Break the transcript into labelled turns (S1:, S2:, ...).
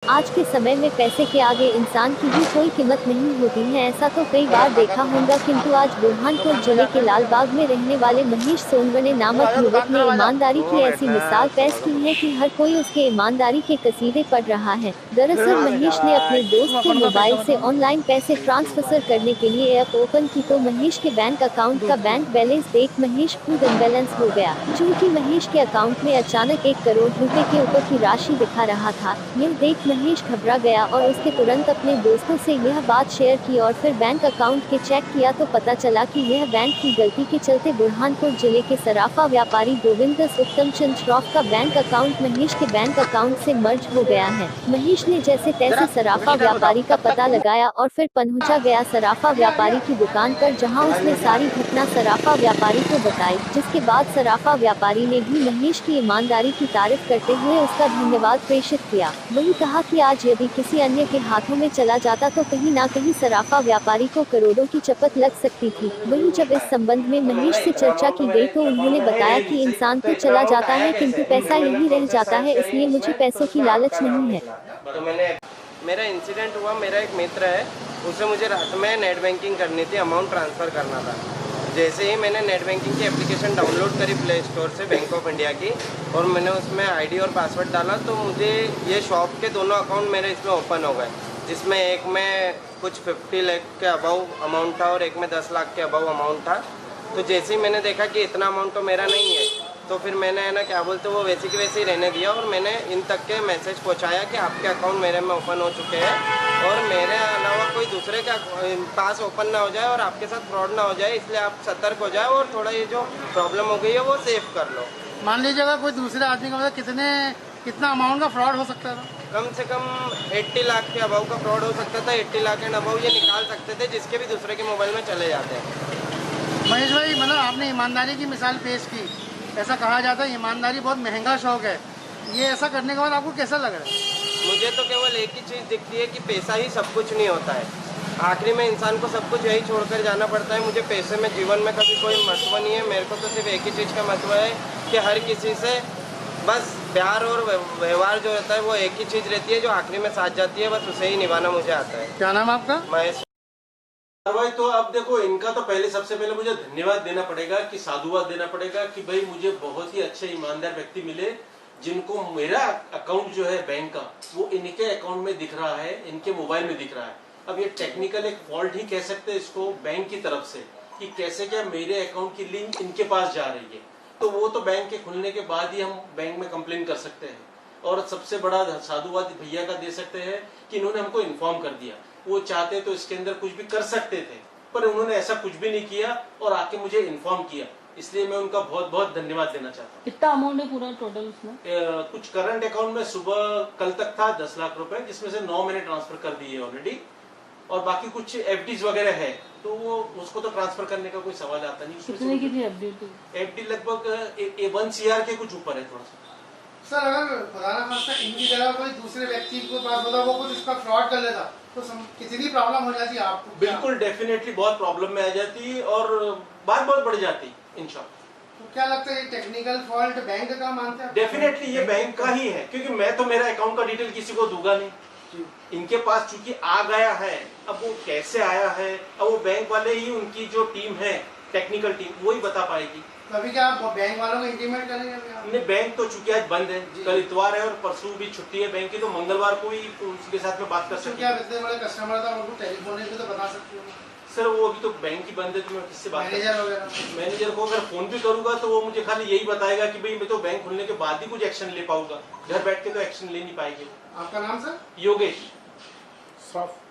S1: आज के समय में पैसे के आगे इंसान की भी कोई कीमत नहीं होती है। ऐसा तो कई बार देखा होगा, किंतु आज बुरहानपुर जिले के लालबाग में रहने वाले महेश सोनवणे नामक युवक ने ईमानदारी की ऐसी मिसाल पेश की है कि हर कोई उसके ईमानदारी के कसीदे पढ़ रहा है। दरअसल महेश ने अपने दोस्त के मोबाइल से ऑनलाइन पैसे ट्रांसफर करने के लिए ऐप ओपन की तो महेश के बैंक अकाउंट का बैंक बैलेंस देख महेश खुद अनबैलेंस हो गया। चूँकि महेश के अकाउंट में अचानक 1 करोड़ रुपए के ऊपर की राशि दिखा रहा था। यह देख महेश घबरा गया और उसके तुरंत अपने दोस्तों से यह बात शेयर की और फिर बैंक अकाउंट के चेक किया तो पता चला कि यह बैंक की गलती के चलते बुरहानपुर जिले के सराफा व्यापारी गोविंदस उत्तम चंद श्रॉफ का बैंक अकाउंट महेश के बैंक अकाउंट से मर्ज हो गया है। महेश ने जैसे तैसे सराफा व्यापारी का पता लगाया और फिर पहुंचा गया सराफा व्यापारी की दुकान पर, जहां उसने सारी घटना सराफा व्यापारी को बताई, जिसके बाद सराफा व्यापारी ने भी महेश की ईमानदारी की तारीफ करते हुए उसका धन्यवाद प्रेषित किया। वही कहा कि आज यदि किसी अन्य के हाथों में चला जाता तो कहीं ना कहीं सराफा व्यापारी को करोड़ों की चपत लग सकती थी। वहीं जब इस संबंध में महेश से चर्चा की गई तो उन्होंने बताया कि इंसान तो चला जाता है किंतु पैसा यहीं रह जाता है, इसलिए मुझे पैसों की लालच नहीं है।
S2: तो मेरा इंसिडेंट हुआ, मेरा एक मित्र है, उसे मुझे रात में नेट बैंकिंग करनी थी, अमाउंट ट्रांसफ़र करना था। जैसे ही मैंने नेट बैंकिंग की एप्लीकेशन डाउनलोड करी प्ले स्टोर से बैंक ऑफ इंडिया की, और मैंने उसमें आईडी और पासवर्ड डाला तो मुझे ये शॉप के दोनों अकाउंट मेरे इसमें ओपन हो गए, जिसमें एक में कुछ 50 लाख के अबाउ अमाउंट था और एक में 10 लाख के अबाउ अमाउंट था। तो जैसे ही मैंने देखा कि इतना अमाउंट तो मेरा नहीं है, तो फिर मैंने है ना क्या बोलते वो वैसे की वैसे ही रहने दिया और मैंने इन तक के मैसेज पहुंचाया कि आपके अकाउंट मेरे में ओपन हो चुके हैं और मेरे अलावा कोई दूसरे का पास ओपन ना हो जाए और आपके साथ फ्रॉड ना हो जाए, इसलिए आप सतर्क हो जाए और थोड़ा ये जो प्रॉब्लम हो गई है वो सेव कर लो।
S3: मान लीजिएगा कोई दूसरे आदमी का मतलब कितना अमाउंट का फ्रॉड हो सकता था?
S2: कम से कम 80 लाख के अबाउ का फ्रॉड हो सकता था। 80 लाख एंड अबाउ ये निकाल सकते थे, जिसके भी दूसरे के मोबाइल में चले जाते हैं।
S3: महेश भाई, मतलब आपने ईमानदारी की मिसाल पेश की। ऐसा कहा जाता है ईमानदारी बहुत महंगा शौक है, ये ऐसा करने के बाद आपको कैसा लग रहा है?
S2: मुझे तो केवल एक ही चीज़ दिखती है कि पैसा ही सब कुछ नहीं होता है। आखिरी में इंसान को सब कुछ यही छोड़कर जाना पड़ता है। मुझे पैसे में जीवन में कभी कोई महत्व नहीं है। मेरे को तो सिर्फ एक ही चीज़ का महत्व है कि हर किसी से बस प्यार और व्यवहार जो रहता है वो एक ही चीज़ रहती है जो आखिरी में साथ जाती है, बस उसे ही निभाना मुझे आता है।
S3: क्या नाम आपका?
S2: महेश
S4: भाई। तो अब देखो, इनका तो सबसे पहले मुझे धन्यवाद देना पड़ेगा कि साधुवाद देना पड़ेगा कि भाई मुझे बहुत ही अच्छे ईमानदार व्यक्ति मिले, जिनको मेरा अकाउंट जो है बैंक का वो इनके अकाउंट में दिख रहा है, इनके मोबाइल में दिख रहा है। अब ये टेक्निकल एक फॉल्ट ही कह सकते हैं इसको बैंक की तरफ से, कि कैसे क्या मेरे अकाउंट की लिंक इनके पास जा रही है। तो वो तो बैंक के खुलने के बाद ही हम बैंक में कंप्लेन कर सकते हैं। और सबसे बड़ा साधुवाद भैया का दे सकते हैं कि इन्होंने हमको इन्फॉर्म कर दिया। वो चाहते तो इसके अंदर कुछ भी कर सकते थे, पर उन्होंने ऐसा कुछ भी नहीं किया और आके मुझे इन्फॉर्म किया, इसलिए मैं उनका बहुत बहुत धन्यवाद देना चाहता हूँ।
S5: कितना अमाउंट है पूरा टोटल उसमें?
S4: कुछ करंट अकाउंट में सुबह कल तक था 10 लाख रुपए, जिसमें से 9 मैंने ट्रांसफर कर दिए ऑलरेडी, और बाकी कुछ एफडीज वगैरह है तो वो उसको तो ट्रांसफर करने का कोई सवाल आता नहीं।
S5: कितने की थी एफडी?
S4: एफडी लगभग 1 CR के कुछ ऊपर है थोड़ा सा।
S3: सर, अगर खुदा ना खास्ता इनकी जगह कोई दूसरे व्यक्ति के पास होता, वो कुछ इसका फ्रॉड कर लेता तो कितनी प्रॉब्लम हो जाती आपको?
S4: बिल्कुल, डेफिनेटली बहुत प्रॉब्लम में आ जाती और बात बहुत बढ़ जाती इंशाल्लाह।
S3: तो क्या लगता है ये टेक्निकल फॉल्ट बैंक का मानते हैं?
S4: डेफिनेटली ये बैंक का ही है, क्योंकि मैं तो मेरा अकाउंट का डिटेल किसी को दूंगा नहीं। इनके पास चूंकि आ गया है, अब वो कैसे आया है, अब वो बैंक वाले ही, उनकी जो टीम है टेक्निकल टीम, वो ही बता पाएगी।
S3: तो अभी क्या आप बैंक वालों को इंटीमेट करेंगे?
S4: नहीं, बैंक तो चूंकि आज बंद है, कल इतवार है और परसों भी छुट्टी है बैंक की, तो मंगलवार को ही उनके साथ में बात कर सकते हैं।
S3: इतने बड़े कस्टमर था, उनको टेलीफोन पे तो बता सकते हो?
S4: सर, वो अभी तो बैंक ही बंद है, तो मैं किससे बात
S3: करूं?
S4: मैनेजर को अगर फोन भी करूंगा तो वो मुझे खाली यही बताएगा कि भाई मैं तो बैंक खुलने के बाद ही कुछ एक्शन ले पाऊंगा, घर बैठ के तो एक्शन ले नहीं पाएंगे।
S3: आपका नाम सर?
S4: योगेश।
S3: सॉफ्ट